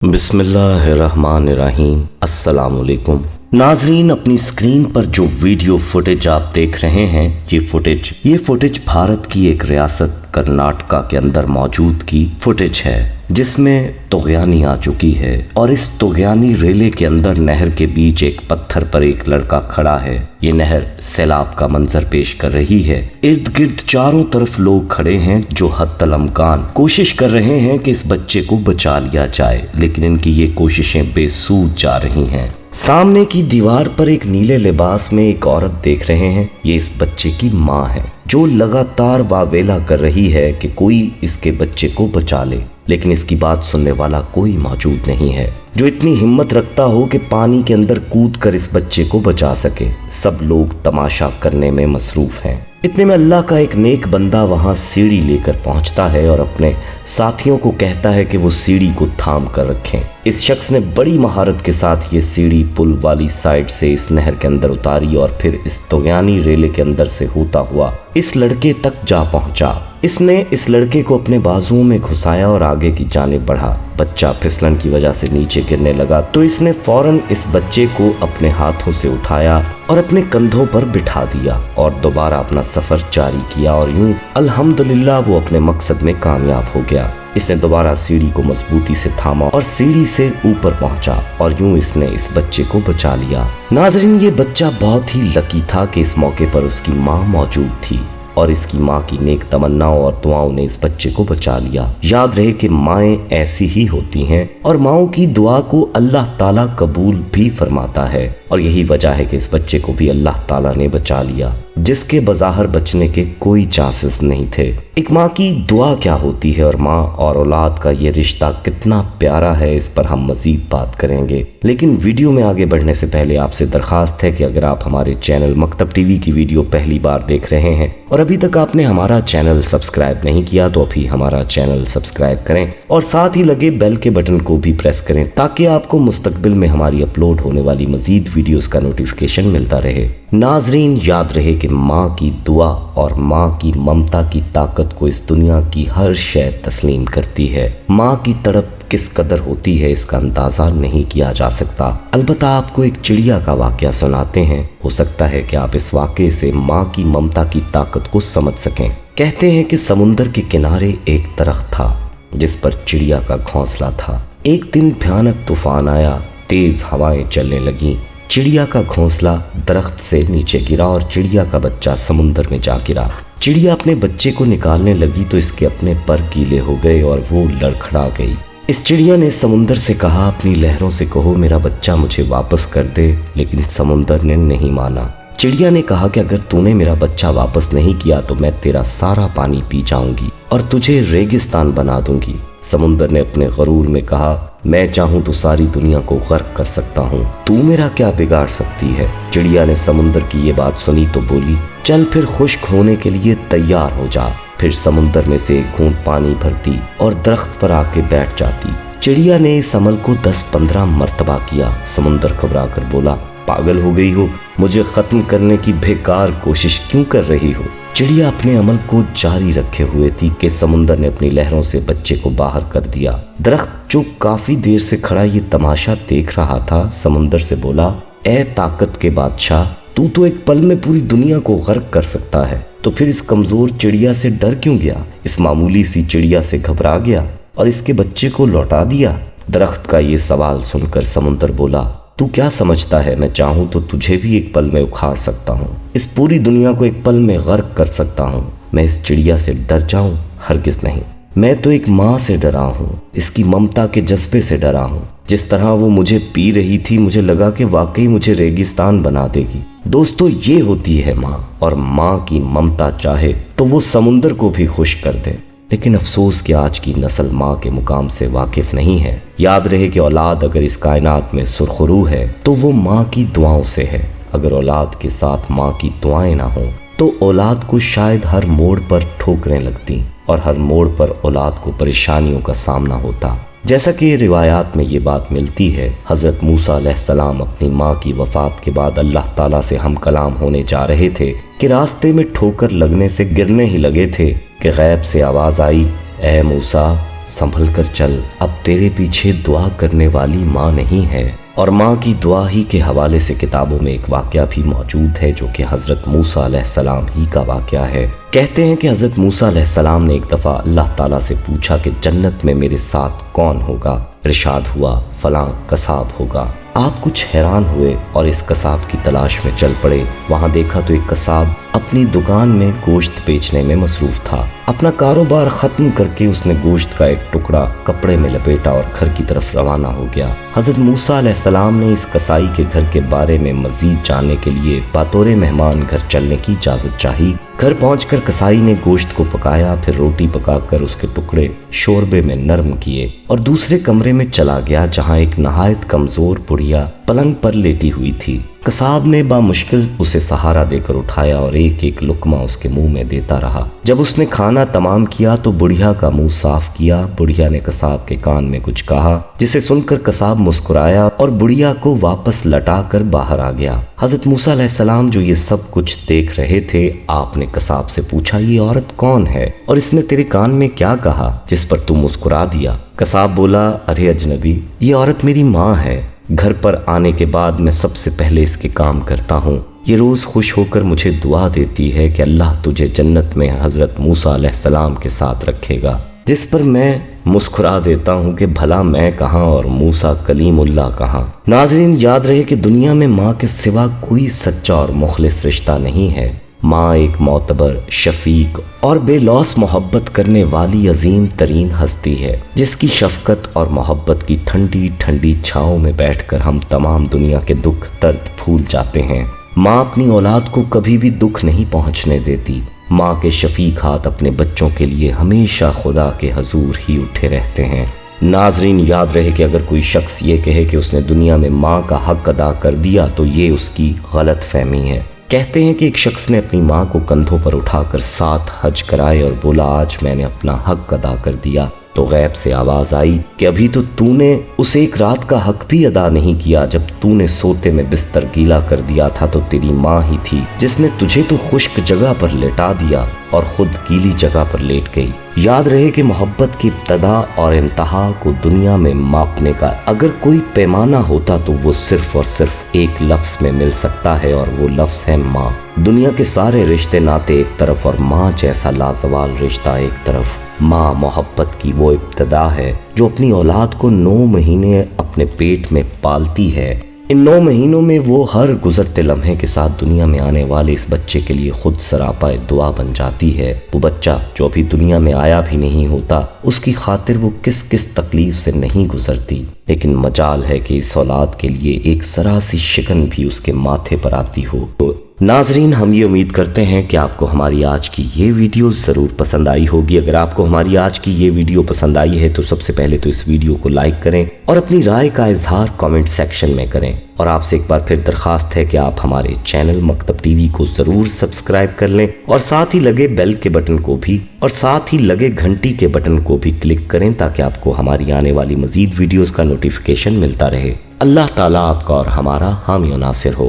बिस्मिल्लाहिर्रहमानिर्रहीम। अस्सलाम वालेकुम नाजरीन, अपनी स्क्रीन पर जो वीडियो फुटेज आप देख रहे हैं ये फुटेज भारत की एक रियासत कर्नाटका के अंदर मौजूद की फुटेज है जिसमें तुगयानी आ चुकी है। और इस तुगयानी रेले के अंदर नहर के बीच एक पत्थर पर एक लड़का खड़ा है। ये नहर सैलाब का मंजर पेश कर रही है। इर्द गिर्द चारों तरफ लोग खड़े हैं जो हत्तल अमकान कोशिश कर रहे हैं कि इस बच्चे को बचा लिया जाए, लेकिन इनकी ये कोशिशें बेसूद जा रही हैं। सामने की दीवार पर एक नीले लिबास में एक औरत देख रहे हैं। ये इस बच्चे की माँ है जो लगातार वावेला कर रही है कि कोई इसके बच्चे को बचा ले, लेकिन इसकी बात सुनने वाला कोई मौजूद नहीं है जो इतनी हिम्मत रखता हो कि पानी के अंदर कूद कर इस बच्चे को बचा सके। सब लोग तमाशा करने में मसरूफ हैं। इतने में अल्लाह का एक नेक बंदा वहां सीढ़ी लेकर पहुंचता है और अपने साथियों को कहता है कि वो सीढ़ी को थाम कर रखें। इस शख्स ने बड़ी महारत के साथ ये सीढ़ी पुल वाली साइड से इस नहर के अंदर उतारी और फिर इस तुगयानी रेले के अंदर से होता हुआ इस लड़के तक जा पहुंचा। इसने इस लड़के को अपने बाजुओं में घुसाया और आगे की जानिब बढ़ा। बच्चा फिसलन की वजह से नीचे गिरने लगा तो इसने फौरन इस बच्चे को अपने हाथों से उठाया और अपने कंधों पर बिठा दिया और दोबारा अपना सफर जारी किया। और यूं अल्हम्दुलिल्लाह वो अपने मकसद में कामयाब हो गया। इसने दोबारा सीढ़ी को मजबूती से थामा और सीढ़ी से ऊपर पहुंचा और यूं इसने इस बच्चे को बचा लिया। नाजरीन, ये बच्चा बहुत ही लकी था कि इस मौके पर उसकी माँ मौजूद थी और इसकी माँ की नेक तमन्नाओं और दुआओं ने इस बच्चे को बचा लिया। याद रहे कि माएँ ऐसी ही होती हैं और माँओं की दुआ को अल्लाह ताला कबूल भी फरमाता है। और यही वजह है कि इस बच्चे को भी अल्लाह ताला ने बचा लिया जिसके बज़ाहिर बचने के कोई चांसेस नहीं थे। एक माँ की दुआ क्या होती है और माँ और औलाद का ये रिश्ता कितना प्यारा है, इस पर हम मजीद बात करेंगे। लेकिन वीडियो में आगे बढ़ने से पहले आपसे दरखास्त है कि अगर आप हमारे चैनल मकतब टीवी की वीडियो पहली बार देख रहे हैं और अभी तक आपने हमारा चैनल सब्सक्राइब नहीं किया तो अभी हमारा चैनल सब्सक्राइब करें और साथ ही लगे बेल के बटन को भी प्रेस करें ताकि आपको मुस्तकबिल में हमारी अपलोड होने वाली मजीद वीडियोस का नोटिफिकेशन मिलता रहे। नाजरीन, याद रहे कि माँ की दुआ और माँ की ममता की ताकत को इस दुनिया की हर शय तस्लीम करती है। माँ की तड़प किस कदर होती है इसका अंदाजा नहीं किया जा सकता। अलबत्ता आपको एक चिड़िया का वाकया सुनाते हैं, हो सकता है कि आप इस वाकये से माँ की ममता की ताकत को समझ सकें। कहते हैं कि समुंदर के किनारे एक दरख्त था जिस पर चिड़िया का घोंसला था। एक दिन भयानक तूफान आया, तेज हवाएं चलने लगीं। चिड़िया का घोंसला दरख्त से नीचे गिरा और चिड़िया का बच्चा समुंदर में जा गिरा। चिड़िया अपने बच्चे को निकालने लगी तो इसके अपने पर गीले हो गए और वो लड़खड़ा गई। इस चिड़िया ने समुंदर से कहा, अपनी लहरों से कहो मेरा बच्चा मुझे वापस कर दे, लेकिन समुंदर ने नहीं माना। चिड़िया ने कहा कि अगर तूने मेरा बच्चा वापस नहीं किया तो मैं तेरा सारा पानी पी जाऊंगी और तुझे रेगिस्तान बना दूंगी। समुंदर ने अपने गरूर में कहा, मैं चाहूं तो सारी दुनिया को गर्क कर सकता हूं, तू मेरा क्या बिगाड़ सकती है। चिड़िया ने समुंदर की ये बात सुनी तो बोली, चल फिर खुश्क होने के लिए तैयार हो जा। फिर समुंदर में से एक घूंट पानी भरती और दरख्त पर आके बैठ जाती। चिड़िया ने इस अमल को 10-15 मर्तबा किया। समुंदर घबरा कर बोला, पागल हो गई हो, मुझे खत्म करने की बेकार कोशिश क्यों कर रही हो। चिड़िया अपने अमल को जारी रखे हुए थी कि समुंदर ने अपनी लहरों से बच्चे को बाहर कर दिया। दरख्त जो काफी देर से खड़ा ये तमाशा देख रहा था, समुंदर से बोला, ए ताकत के बादशाह, तू तो एक पल में पूरी दुनिया को गर्क कर सकता है, तो फिर इस कमजोर चिड़िया से डर क्यों गया, इस मामूली सी चिड़िया से घबरा गया और इसके बच्चे को लौटा दिया। दरख्त का ये सवाल सुनकर समुंदर बोला, तू क्या समझता है, मैं चाहूँ तो तुझे भी एक पल में उखाड़ सकता हूँ, इस पूरी दुनिया को एक पल में गर्क कर सकता हूँ। मैं इस चिड़िया से डर जाऊँ? हरगिज नहीं। मैं तो एक माँ से डरा हूँ, इसकी ममता के जज्बे से डरा हूँ। जिस तरह वो मुझे पी रही थी मुझे लगा कि वाकई मुझे रेगिस्तान बना देगी। दोस्तों, ये होती है माँ, और माँ की ममता चाहे तो वो समुंदर को भी खुश कर दे। लेकिन अफसोस कि आज की नस्ल माँ के मुकाम से वाकिफ नहीं है। याद रहे कि औलाद अगर इस कायनात में सुरखरू है तो वो माँ की दुआओं से है। अगर औलाद के साथ माँ की दुआएं ना हो तो औलाद को शायद हर मोड़ पर ठोकरें लगती और हर मोड़ पर औलाद को परेशानियों का सामना होता। जैसा कि रिवायात में ये बात मिलती है, हज़रत मूसा अलैहिस्सलाम अपनी माँ की वफ़ात के बाद अल्लाह ताला से हम कलाम होने जा रहे थे कि रास्ते में ठोकर लगने से गिरने ही लगे थे कि गैब से आवाज़ आई, ए मूसा संभल कर चल, अब तेरे पीछे दुआ करने वाली माँ नहीं है। और माँ की दुआ ही के हवाले से किताबों में एक वाक़या भी मौजूद है जो कि हज़रत मूसा अलैहिस्सलाम ही का वाक़या है। कहते हैं कि हज़रत मूसा अलैहिस्सलाम ने एक दफ़ा अल्लाह ताला से पूछा कि जन्नत में मेरे साथ कौन होगा। इरशाद हुआ फलां कसाब होगा। आप कुछ हैरान हुए और इस कसाब की तलाश में चल पड़े। वहाँ देखा तो एक कसाब अपनी दुकान में गोश्त बेचने में मसरूफ़ था। अपना कारोबार ख़त्म करके उसने गोश्त का एक टुकड़ा कपड़े में लपेटा और घर की तरफ रवाना हो गया। हज़रत मूसा अलैहिस्सलाम ने इस कसाई के घर के बारे में मज़ीद जानने के लिए बातौर मेहमान घर चलने की इजाज़त चाही। घर पहुंचकर कसाई ने गोश्त को पकाया, फिर रोटी पकाकर उसके टुकड़े शोरबे में नरम किए और दूसरे कमरे में चला गया जहां एक नहायत कमज़ोर बुढ़िया पलंग पर लेटी हुई थी। कसाब ने बामुश्किल उसे सहारा देकर उठाया और एक एक लुकमा उसके मुंह में देता रहा। जब उसने खाना तमाम किया तो बुढ़िया का मुंह साफ किया। बुढ़िया ने कसाब के कान में कुछ कहा जिसे सुनकर कसाब मुस्कुराया और बुढ़िया को वापस लटाकर बाहर आ गया। हज़रत मूसा अलैहिस्सलाम जो ये सब कुछ देख रहे थे, आपने कसाब से पूछा ये औरत कौन है और इसने तेरे कान में क्या कहा जिस पर तू मुस्कुरा दिया। कसाब बोला अरे अजनबी, ये औरत मेरी माँ है। घर पर आने के बाद मैं सबसे पहले इसके काम करता हूँ। ये रोज़ खुश होकर मुझे दुआ देती है कि अल्लाह तुझे जन्नत में हज़रत मूसा अलैहिस्सलाम के साथ रखेगा, जिस पर मैं मुस्कुरा देता हूँ कि भला मैं कहाँ और मूसा कलीमुल्लाह कहाँ। नाज़रीन, याद रहे कि दुनिया में माँ के सिवा कोई सच्चा और मुखलिस रिश्ता नहीं है। माँ एक मोतबर, शफीक और बेलौस मोहब्बत करने वाली अजीम तरीन हस्ती है जिसकी शफकत और मोहब्बत की ठंडी ठंडी छाँव में बैठकर हम तमाम दुनिया के दुख दर्द भूल जाते हैं। माँ अपनी औलाद को कभी भी दुख नहीं पहुँचने देती। माँ के शफीक हाथ अपने बच्चों के लिए हमेशा खुदा के हजूर ही उठे रहते हैं। नाजरीन, याद रहे कि अगर कोई शख्स ये कहे कि उसने दुनिया में माँ का हक अदा कर दिया तो ये उसकी गलत फहमी है। कहते हैं कि एक शख्स ने अपनी माँ को कंधों पर उठाकर 7 हज कराए और बोला आज मैंने अपना हक अदा कर दिया। तो गैब से आवाज़ आई कि अभी तो तूने उस एक रात का हक भी अदा नहीं किया जब तूने सोते में बिस्तर गीला कर दिया था। तो तेरी माँ ही थी जिसने तुझे तो खुश्क जगह पर लेटा दिया और खुद गीली जगह पर लेट गई। याद रहे कि मोहब्बत की इब्तदा और इंतहा को दुनिया में मापने का अगर कोई पैमाना होता तो वो सिर्फ और सिर्फ एक लफ्ज़ में मिल सकता है और वो लफ्ज़ है माँ। दुनिया के सारे रिश्ते नाते एक तरफ और माँ जैसा लाजवाल रिश्ता एक तरफ। माँ मोहब्बत की वो इब्तदा है जो अपनी औलाद को 9 महीने अपने पेट में पालती है। इन 9 महीनों में वो हर गुजरते लम्हे के साथ दुनिया में आने वाले इस बच्चे के लिए खुद सरापाए दुआ बन जाती है। वो बच्चा जो अभी दुनिया में आया भी नहीं होता, उसकी खातिर वो किस किस तकलीफ से नहीं गुजरती, लेकिन मजाल है कि इस औलाद के लिए एक जरा सी शिकन भी उसके माथे पर आती हो। तो नाजरीन, हम ये उम्मीद करते हैं कि आपको हमारी आज की ये वीडियो ज़रूर पसंद आई होगी। अगर आपको हमारी आज की ये वीडियो पसंद आई है तो सबसे पहले तो इस वीडियो को लाइक करें और अपनी राय का इजहार कमेंट सेक्शन में करें। और आपसे एक बार फिर दरख्वास्त है कि आप हमारे चैनल मकतब टीवी को ज़रूर सब्सक्राइब कर लें और साथ ही लगे बेल के बटन को भी और साथ ही लगे घंटी के बटन को भी क्लिक करें ताकि आपको हमारी आने वाली मज़ीद वीडियोज़ का नोटिफिकेशन मिलता रहे। अल्लाह ताला आपका और हमारा हामी और नासिर हो।